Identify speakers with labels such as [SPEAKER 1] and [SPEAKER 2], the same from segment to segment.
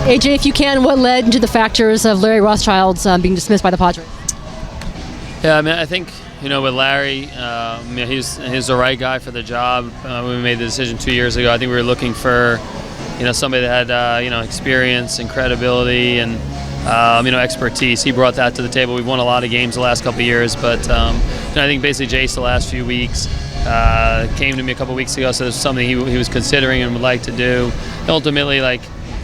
[SPEAKER 1] AJ, if you can, what led to the factors of Larry Rothschild's being dismissed by the Padres?
[SPEAKER 2] Yeah, I mean, I think, with Larry, he's the right guy for the job. We made the decision 2 years ago. I think we were looking for, somebody that had, experience and credibility and, expertise. He brought that to the table. We've won a lot of games the last couple of years, but I think basically Jace the last few weeks came to me a couple of weeks ago, so it's something he was considering and would like to do. And ultimately,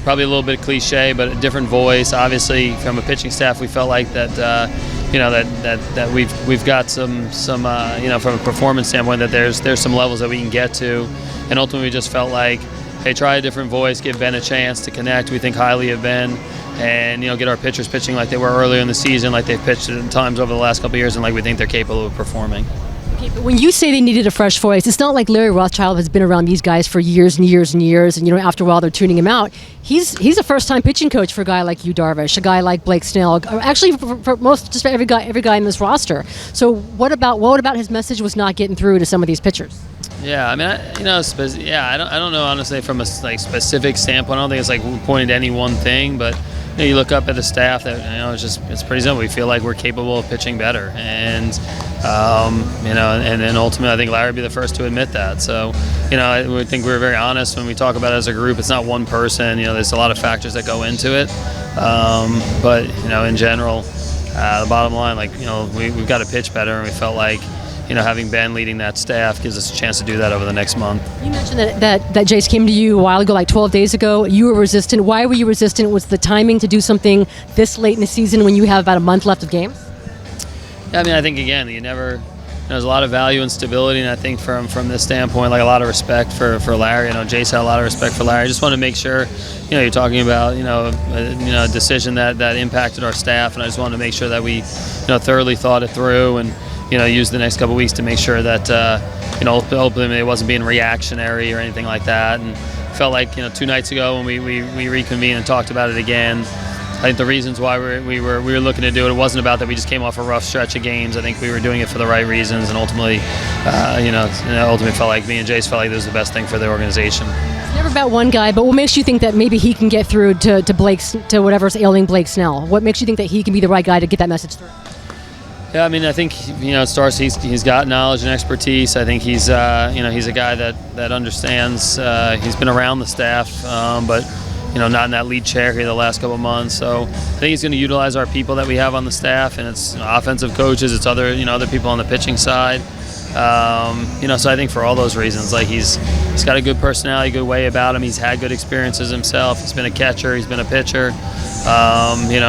[SPEAKER 2] probably a little bit cliche, but a different voice. Obviously, from a pitching staff, we felt like that. That we've got some from a performance standpoint, that there's some levels that we can get to, and ultimately we just felt like, hey, try a different voice, give Ben a chance to connect. We think highly of Ben, and get our pitchers pitching like they were earlier in the season, like they've pitched at times over the last couple of years, and like we think they're capable of performing.
[SPEAKER 1] Okay, but when you say they needed a fresh voice, it's not like Larry Rothschild has been around these guys for years and years and years, and after a while they're tuning him out. He's a first-time pitching coach for a guy like you, Darvish, a guy like Blake Snell, actually for every guy in this roster. So what about his message was not getting through to some of these pitchers?
[SPEAKER 2] Yeah, I mean, I don't know honestly from a specific standpoint. I don't think it's pointing to any one thing, but you look up at the staff that it's pretty simple. We feel like we're capable of pitching better, and and ultimately I think Larry would be the first to admit that. So I think we're very honest when we talk about it as a group. It's not one person. There's a lot of factors that go into it, but in general, the bottom line, we've got to pitch better, and we felt like having Ben leading that staff gives us a chance to do that over the next month. You
[SPEAKER 1] mentioned that Jace came to you a while ago, like 12 days ago. You were resistant. Why were you resistant? Was the timing to do something this late in the season when you have about a month left of games?
[SPEAKER 2] Yeah, I mean, I think, again, there's a lot of value and stability, and I think from this standpoint, a lot of respect for Larry. Jace had a lot of respect for Larry. I just want to make sure, you're talking about, a decision that impacted our staff, and I just wanted to make sure that we, thoroughly thought it through and, use the next couple of weeks to make sure that, ultimately it wasn't being reactionary or anything like that. And felt like, 2 nights ago when we reconvened and talked about it again, I think the reasons why we were looking to do it, it wasn't about that we just came off a rough stretch of games. I think we were doing it for the right reasons, and ultimately, ultimately felt like me and Jace felt like this was the best thing for the organization.
[SPEAKER 1] It's never about one guy, but what makes you think that maybe he can get through to whatever's ailing Blake Snell? What makes you think that he can be the right guy to get that message through?
[SPEAKER 2] Yeah, I mean, I think it starts. He's got knowledge and expertise. I think he's he's a guy that understands. He's been around the staff, but not in that lead chair here the last couple of months. So I think he's going to utilize our people that we have on the staff, and it's offensive coaches, it's other people on the pitching side. So I think for all those reasons, he's got a good personality, good way about him. He's had good experiences himself. He's been a catcher. He's been a pitcher. And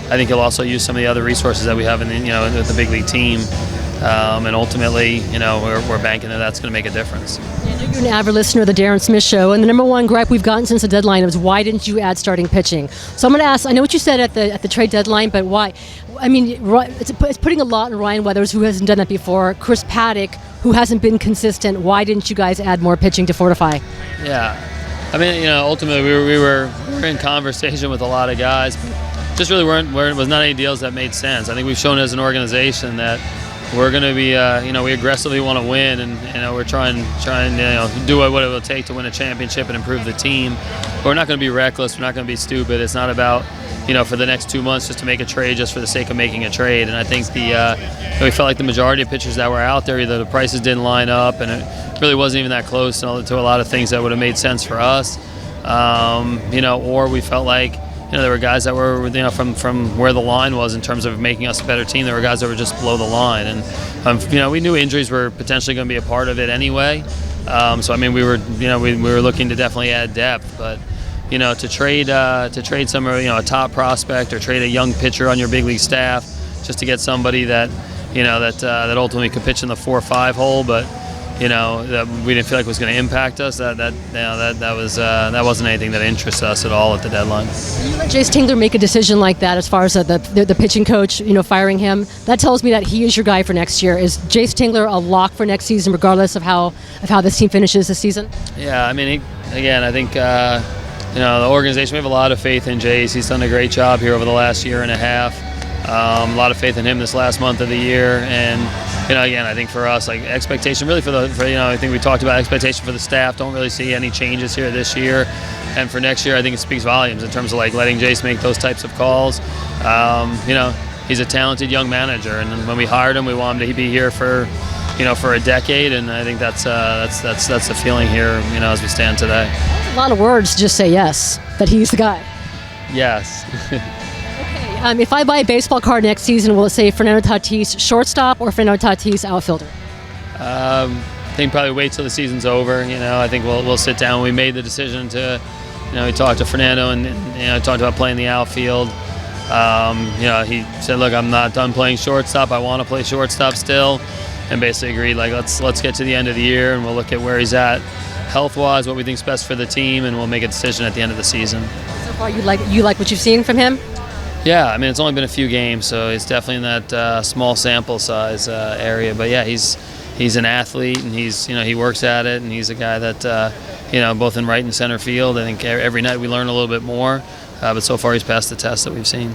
[SPEAKER 2] I think he'll also use some of the other resources that we have in the big league team, and ultimately, we're banking that's going to make a difference.
[SPEAKER 1] I know you're an avid listener of the Darren Smith Show, and the number one gripe we've gotten since the deadline was why didn't you add starting pitching? So I'm going to ask. I know what you said at the trade deadline, but why? I mean, it's putting a lot in Ryan Weathers, who hasn't done that before. Chris Paddock, who hasn't been consistent. Why didn't you guys add more pitching to fortify?
[SPEAKER 2] Yeah, I mean, ultimately we were in conversation with a lot of guys. Just really was not any deals that made sense. I think we've shown as an organization that we're going to be, we aggressively want to win, and we're trying to do what it will take to win a championship and improve the team. But we're not going to be reckless. We're not going to be stupid. It's not about, for the next 2 months just to make a trade just for the sake of making a trade. And I think we felt like the majority of pitchers that were out there, either the prices didn't line up, and it really wasn't even that close to a lot of things that would have made sense for us. Or we felt like, there were guys that were, from where the line was in terms of making us a better team. There were guys that were just below the line, and we knew injuries were potentially going to be a part of it anyway. So I mean, we were looking to definitely add depth, but to trade some a top prospect or trade a young pitcher on your big league staff just to get somebody that that ultimately could pitch in the 4 or 5 hole, but that we didn't feel like was going to impact us. That wasn't anything that interests us at all at the deadline.
[SPEAKER 1] You let Jayce Tingler make a decision like that as far as the pitching coach, firing him. That tells me that he is your guy for next year. Is Jayce Tingler a lock for next season, regardless of how this team finishes this season?
[SPEAKER 2] Yeah, I mean, I think the organization, we have a lot of faith in Jace. He's done a great job here over the last year and a half. A lot of faith in him this last month of the year, and again, I think for us, like expectation really I think we talked about expectation for the staff. Don't really see any changes here this year, and for next year, I think it speaks volumes in terms of like letting Jace make those types of calls. He's a talented young manager, and when we hired him, we want him to be here for a decade, and I think that's the feeling here, as we stand today.
[SPEAKER 1] A lot of words just say yes, that he's the guy.
[SPEAKER 2] Yes.
[SPEAKER 1] Okay, if I buy a baseball card next season, will it say Fernando Tatis shortstop or Fernando Tatis outfielder?
[SPEAKER 2] I think probably wait till the season's over. I think we'll sit down. We made the decision to, we talked to Fernando and talked about playing the outfield. He said, look, I'm not done playing shortstop. I want to play shortstop still, and basically agreed, like, let's get to the end of the year and we'll look at where he's at health-wise, what we think's best for the team, and we'll make a decision at the end of the season.
[SPEAKER 1] So far, you like what you've seen from him?
[SPEAKER 2] Yeah, I mean, it's only been a few games, so it's definitely in that small sample size area. But yeah, he's an athlete, and he works at it, and he's a guy that both in right and center field. I think every night we learn a little bit more, but so far he's passed the test that we've seen.